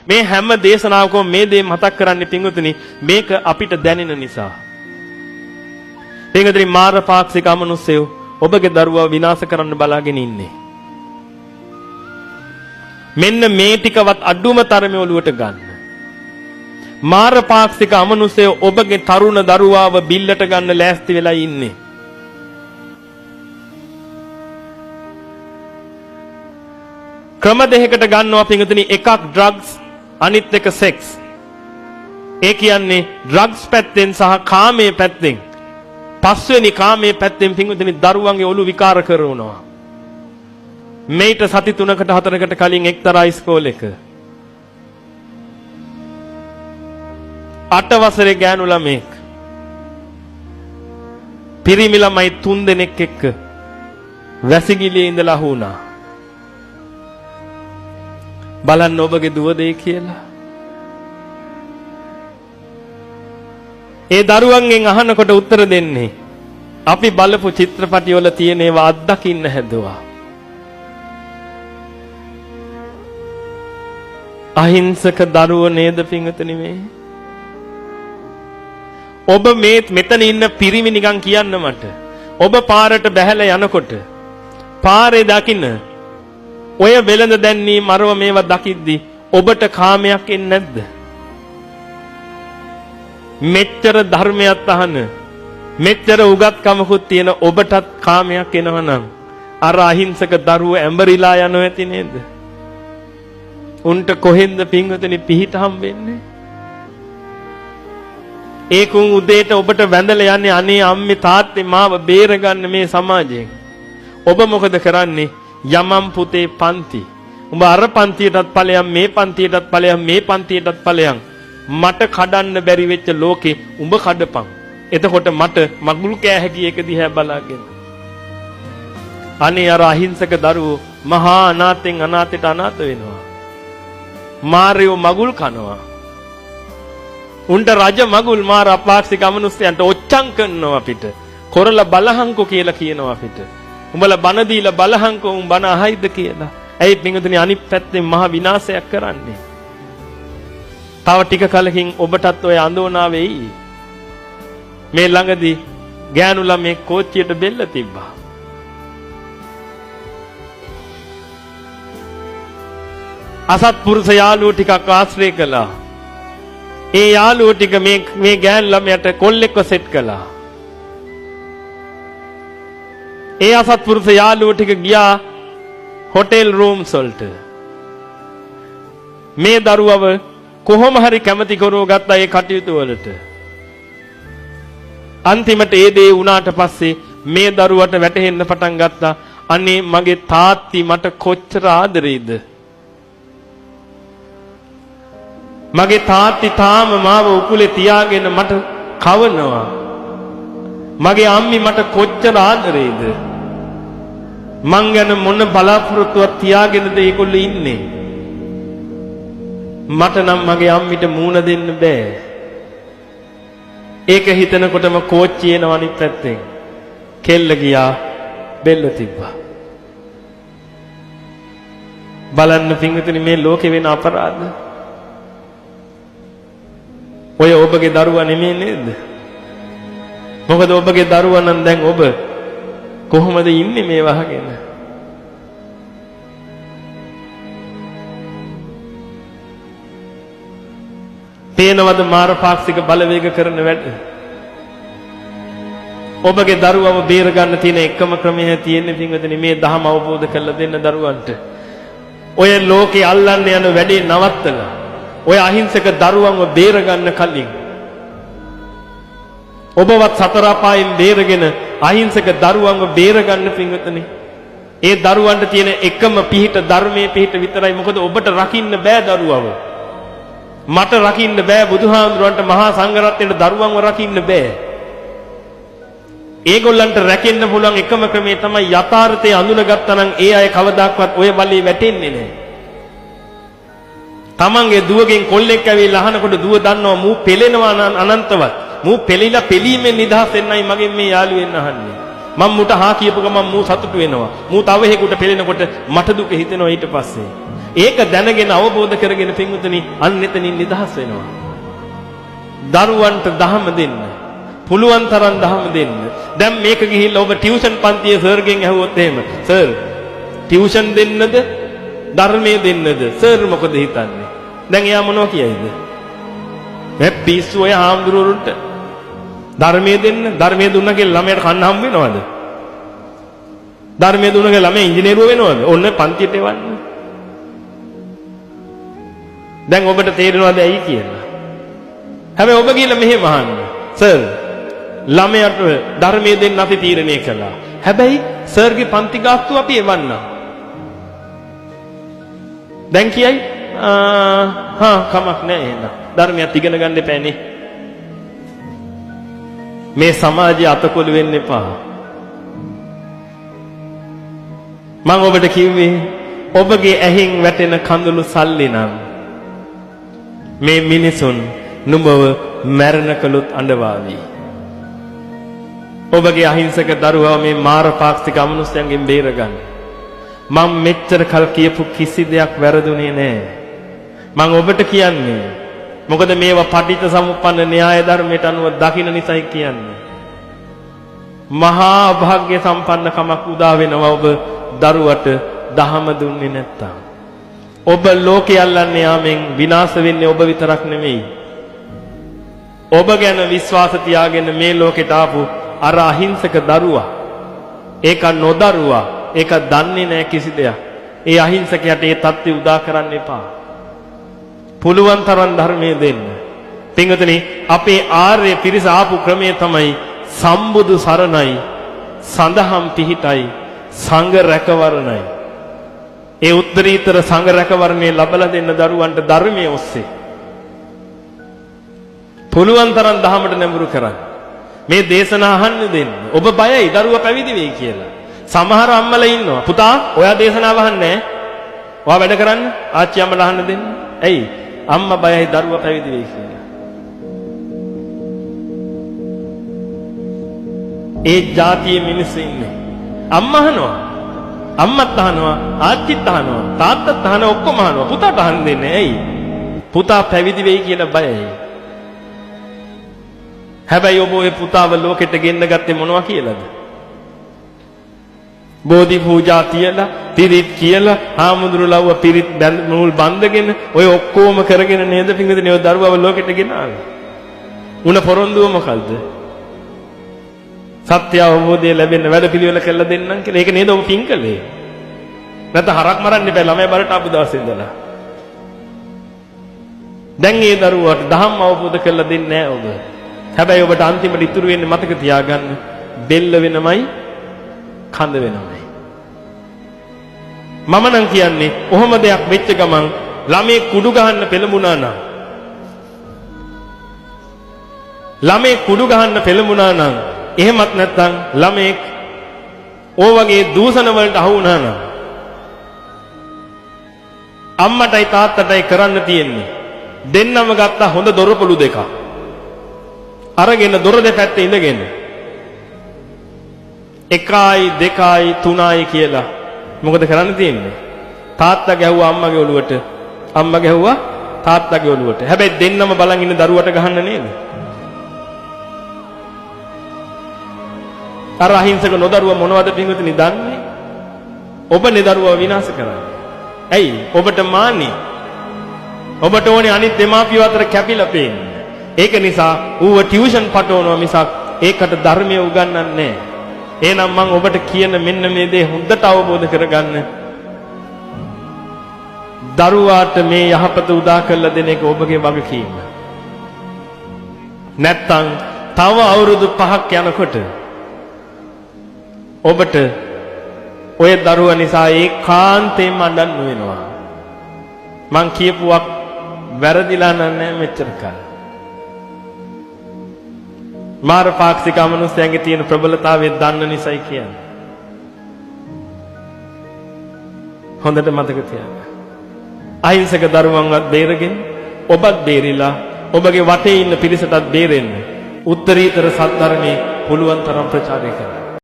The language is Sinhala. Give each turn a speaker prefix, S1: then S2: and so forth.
S1: මේ හැම දේශනාවකම මේ දේ මතක් කරන්නේ පින්වතුනි මේක අපිට දැනෙන නිසා. පින්වතුනි මාර පාක්ෂික අමනුෂ්‍යයෝ ඔබගේ දරුවා විනාශ කරන්න බලාගෙන ඉන්නේ. මෙන්න මේ ටිකවත් අඩුම තරමේ ඔලුවට ගන්න. මාර පාක්ෂික අමනුෂ්‍යයෝ ඔබගේ තරුණ දරුවාව බිල්ලට ගන්න ලෑස්ති වෙලා ඉන්නේ. ක්‍රම දෙකකට ගන්නවා පින්වතුනි එකක් ඩ්‍රග්ස් අනිත් එක සෙක්ස්. ඒ කියන්නේ ඩ්‍රග්ස් පැත්තෙන් සහ කාමයේ පැත්තෙන් පස්වෙනි කාමයේ පැත්තෙන් පින්වතුනි දරුවන්ගේ ඔලු විකාර කරනවා. මේට සති 3කට 4කට කලින් එක්තරා ඉස්කෝලේක 8 වසරේ ගෑනු ළමෙක් පිරිමි ළමයි 3 දෙනෙක් එක්ක වැසිකිළියේ ඉඳලා වුණා. බලන්න ඔබගේ දුව දෙයි කියලා. ඒ දරුවන්ගෙන් අහනකොට උත්තර දෙන්නේ අපි බලපු චිත්‍රපටි වල තියෙන ඒවා අත්දකින්න හැදුවා. අහිංසක දරුවෝ නේද පින්වතුනි මේ? ඔබ මේ මෙතන ඉන්න පිරිමි නිකන් කියන්න මට. ඔබ පාරට බැහැලා යනකොට පාරේ දකින්න ඔය වෙළඳ දැන්නී මරව මේවා දකිද්දි ඔබට කාමයක් එන්නේ නැද්ද? මෙච්චර ධර්මයක් අහන මෙච්චර උගත්කමකුත් තියෙන ඔබටත් කාමයක් එනවනම් අර අහිංසක දරුවෝ ඇඹරිලා යනවා ඇති නේද? උන්ට කොහෙන්ද පින්වතුනි පිහිට හම්බෙන්නේ? ඒකුන් උදේට ඔබට වැඳලා යන්නේ අනේ අම්මේ තාත්තේ මාව බේරගන්න මේ සමාජයෙන්. ඔබ මොකද කරන්නේ? යමම් පුතේ පන්ති. උඹ අර පන්තියටත් ඵලයන් මේ පන්තියටත් ඵලයන් මේ පන්තියටත් ඵලයන්. මට කඩන්න බැරි වෙච්ච ලෝකේ උඹ කඩපන්. එතකොට මට මගුල් කෑ හැකි එක දිහා බලාගෙන. අනේ අර අහිංසක දරුවෝ මහා අනාථෙන් අනාථයට අනාථ වෙනවා. මාරයෝ මගුල් කනවා. උන්ට රජ මගුල් මාර අපාක්ෂික අමනුෂ්‍යයන්ට ඔච්චම් කරනවා අපිට. කොරලා බලහංකෝ කියලා කියනවා අපිට. උඹලා බන දීලා බලහංකෝ උඹ බන අහයිද කියලා. ඇයි පින්වතුනි අනිත් පැත්තෙන් මහා විනාශයක් කරන්නේ? තව ටික කලකින් ඔබටත් ඔය අඳෝනා වෙයි. මේ ළඟදී ගෑනු ළමේ කෝච්චියට බෙල්ල තිබ්බා. අසත්පුරුෂ යාළුවෝ ටිකක් ආශ්‍රය කළා. ඒ යාළුවෝ ටික මේ ගෑනු ළමයට කොල්ලෙක්ව සෙට් කළා. ඒ අසත්පුරුෂ යාළුවෝ ටික ගියා හොටෙල් රූම්ස් වලට. මේ දරුවව කොහොම හරි කැමති කරව ගත්තා ඒ කටයුතු වලට. අන්තිමට ඒ දේ වුණාට පස්සේ මේ දරුවට වැටහෙන්න පටන් ගත්තා අනේ මගේ තාත්ති මට කොච්චර ආදරෙයිද? මගේ තාත්ති තාම මාව උකුලේ තියාගෙන මට කවනවා. මගේ අම්මි මට කොච්චර ආදරෙයිද? මං ගැන මොන බලාපොරොත්තුවක් තියාගෙනද ඒගොල්ලෝ ඉන්නේ? මට නම් මගේ අම්මිට මූණ දෙන්න බෑ. ඒක හිතනකොටම කෝච්චිය එනවා අනිත් පැත්තෙන්. කෙල්ල ගියා බෙල්ල තිබ්බා. බලන්න පින්විතනි මේ ලෝකේ වෙන අපරාධ. ඔය ඔබගේ දරුවා නෙමෙයි නේද? මොකද ඔබගේ දරුවා නම් දැන් ඔබ කොහොමද ඉන්නේ මේ වහගෙන? තේනවද මාර පාක්ෂික බලවේග කරන වැඩ? ඔබගේ දරුවව බේර ගන්න තියෙන එකම ක්‍රමය තියෙන්නේ පින්වතුනි මේ ධර්ම අවබෝධ කරලා දෙන්න දරුවන්ට. ඔය ලෝකේ අල්ලන්න යන වැඩේ නවත්තලා ඔය අහිංසක දරුවන්ව බේර ගන්න කලින් ඔබවත් සතර අපායෙන් බේරගෙන අහිංසක දරුවන්ව බේර ගන්න පින්වතුනි. ඒ දරුවන්ට තියෙන එකම පිහිට ධර්මයේ පිහිට විතරයි. මොකද ඔබට රකින්න බෑ දරුවව. මට රකින්න බෑ බුදුහාමුදුරන්ට මහා සංඝරත්නයට දරුවන්ව රකින්න බෑ. ඒගොල්ලන්ට රැකෙන්න පුළුවන් එකම ක්‍රමය තමයි යථාර්ථය අඳුනගත්තා නම් ඒ අය කවදාක්වත් ඔය බලේ වැටෙන්නේ නැහැ. තමන්ගේ දුවගෙන් කොල්ලෙක් ඇවිල්ලා අහනකොට දුව දන්නවා මූ පෙලෙනවා අනන්තවත්. මූ පෙලිලා පෙලීමෙන් නිදහස් වෙන්නයි මගෙන් මේ යාළුවෙන් අහන්නේ. මම මුට හා කියපු ගමන් මූ සතුටු වෙනවා. මූ තව හේකුට පෙලෙනකොට මට දුක හිතෙනවා ඊට පස්සේ. ඒක දැනගෙන අවබෝධ කරගෙන පින්වතුනි අන්න එතනින් නිදහස් වෙනවා. දරුවන්ට දහම දෙන්න. පුළුවන් තරම් දහම දෙන්න. දැන් මේක ගිහිල්ලා ඔබ ටියුෂන් පන්තියේ සර්ගෙන් ඇහුවොත් එහෙම සර් ටියුෂන් දෙන්නද ධර්මයේ දෙන්නද සර් මොකද හිතන්නේ? දැන් එයා මොනවා කියයිද? මේ පිස්සු ඔය ආම්දුරුවන්ට ධර්මයේ දෙන්න ධර්මයේ දුන්නා කියලා ළමයට කන්න හම් වෙනවද? ධර්මයේ දුන්නා කියලා ළමයා ඉංජිනේරුව වෙනවද? ඔන්න පන්තියට එවන්න. දැන් ඔබට තේරෙනවද ඇයි කියලා? හැබැයි ඔබ ගිහලා මෙහෙම අහන්න. සර් ළමයට ධර්මයේ දෙන්න අපි තීරණය කළා. හැබැයි සර්ගේ පන්ති ගාස්තු අපි එවන්නම්. දැන් කියයි කමක් නැහැ එහෙනම්. ධර්මයක් ඉගෙන ගන්න එපානේ. මේ සමාජයේ අතකොළු වෙන්න එපා. මම ඔබට කිව්වේ ඔබගේ ඇහින් වැටෙන කඳුළු සල්ලි නම් මේ මිනිසුන් නුඹව මැරෙන කලොත් අඬවාවි. ඔබගේ අහිංසක දරුවා මේ මාර පාක්ෂික අමනුෂ්‍යයන්ගෙන් බේරගන්න. මම මෙච්චර කල් කියපු කිසි දෙයක් වැරදුනේ නැහැ. මම ඔබට කියන්නේ මොකද මේවා පටිච්ච සමුප්පන්න න්‍යාය ධර්මයට අනුව දකින්න නිසායි කියන්නේ. මහා භාග්‍ය සම්පන්නකමක් උදා වෙනවා ඔබ දරුවට දහම දුන්නේ නැත්තම්. ඔබ ලෝකේ අල්ලන්නේ යාමෙන් විනාශ වෙන්නේ ඔබ විතරක් නෙමෙයි. ඔබ ගැන විශ්වාස තියාගෙන මේ ලෝකෙට ආපු අර අහිංසක දරුවා ඒක නොදරුවා ඒක දන්නේ නැහැ කිසි දෙයක්. ඒ අහිංසකයට ඒ தත්ත්වය උදා කරන්න එපා. පුළුවන් තරම් ධර්මයේ දෙන්න. පින්වතුනි අපේ ආර්ය පිරිස ආපු ක්‍රමය තමයි සම්බුදු සරණයි සඳහම් පිහිටයි සංඝ රැකවරණයි. ඒ උත්තරීතර සංඝ රැකවරණේ ලබලා දෙන්න දරුවන්ට ධර්මයේ ඔස්සේ. පුළුවන් තරම් දහමට නැඹුරු කරන්න. මේ දේශනා අහන්න දෙන්න. ඔබ බයයි දරුවා පැවිදි වෙයි කියලා. සමහර අම්මලා ඉන්නවා. පුතා ඔයා දේශනාව අහන්නේ නැහැ. ඔයා වැඩ කරන්න ආච්චි අම්මලා අහන්න දෙන්න. ඇයි? අම්මා බයයි දරුවා පැවිදි වෙයි කියලා. ඒ જાතියේ මිනිස්සු ඉන්නේ. අම්මා අහනවා. අම්මත් අහනවා, ආච්චිත් අහනවා, තාත්තත් අහනවා, ඔක්කොම අහනවා. පුතාට අහන්න දෙන්නේ ඇයි? පුතා පැවිදි වෙයි කියලා බයයි. හැබැයි ඔබ ඔය පුතාව ලෝකෙට ගෙන්න ගත්තේ මොනවා කියලාද? බෝධි පූජා තියලා, පිරිත් කියලා, ආමුදුරුලව්ව පිරිත් නූල් බඳගෙන ඔය ඔක්කොම කරගෙන නේද පින්විතනේ ඔය දරුවව ලෝකෙට ගෙනාවේ. උණ පොරොන්දුව මොකද්ද? සත්‍ය අවබෝධය ලැබෙන්න වැඩ පිළිවෙල කළා දෙන්නම් කියලා. ඒක නේද ඔබ පින් කළේ? නැත්නම් හරක් මරන්න එපා ළමයි බරට ආපු දවසේ ඉඳලා. දැන් ඒ දරුවාට ධම්ම අවබෝධ කරලා දෙන්නේ නැහැ ඔබ. හැබැයි ඔබට අන්තිමට ඉතුරු වෙන්නේ මතක තියාගන්න බෙල්ල වෙනමයි කඳ වෙනමයි. මම නම් කියන්නේ ඔහොම දෙයක් වෙච්ච ගමන් ළමේ කුඩු ගහන්න පෙළඹුණා නම් එහෙමත් නැත්නම් ළමේ ඕ වගේ දූෂණ වලට අහු වුණා නම් අම්මටයි තාත්තටයි කරන්න තියෙන්නේ දෙන්නම ගත්ත හොඳ දොරපළු දෙකක් අරගෙන දොර දෙපැත්තේ ඉඳගෙන 1යි 2යි 3යි කියලා මොකද කරන්න තියෙන්නේ? තාත්තා ගැහුවා අම්මගේ ඔළුවට, අම්මා ගැහුවා තාත්තාගේ ඔළුවට. හැබැයි දෙන්නම බලන් ඉන්න දරුවට ගහන්න නේද? අර අහිංසක නොදරුවා මොනවද පින්විතනි දන්නේ? ඔබනේ දරුවා විනාශ කරන්නේ. ඇයි? ඔබට මාන්නේ. ඔබට ඕනේ අනිත් දෙමාපියෝ අතර කැපිලා පේන්න. ඒක නිසා ඌව ටියුෂන් පටවනවා මිසක් ඒකට ධර්මය උගන්වන්නේ නැහැ. එහෙනම් මම ඔබට කියන මෙන්න මේ දේ හොඳට අවබෝධ කරගන්න. දරුවාට මේ යහපත උදා කරලා දෙන එක ඔබගේ වගකීම. නැත්තම් තව අවුරුදු 5ක් යනකොට ඔබට ඔය දරුවා නිසා ඒකාන්තයෙන්ම අඬන්න වෙනවා. මං කියපුවක් වැරදිලා නැහැ මෙච්චර කල්. මාර පාක්ෂික අමනුෂ්‍යයන්ගේ තියෙන ප්‍රබලතාවය දන්න නිසායි කියන්නේ. හොඳට මතක තියාගන්න. අහිංසක දරුවන්වත් බේරගෙන ඔබත් බේරිලා ඔබගේ වටේ ඉන්න පිරිසටත් බේරෙන්න උත්තරීතර සත්‍ය ධර්මයේ පුළුවන් තරම් ප්‍රචාරය කරන්න.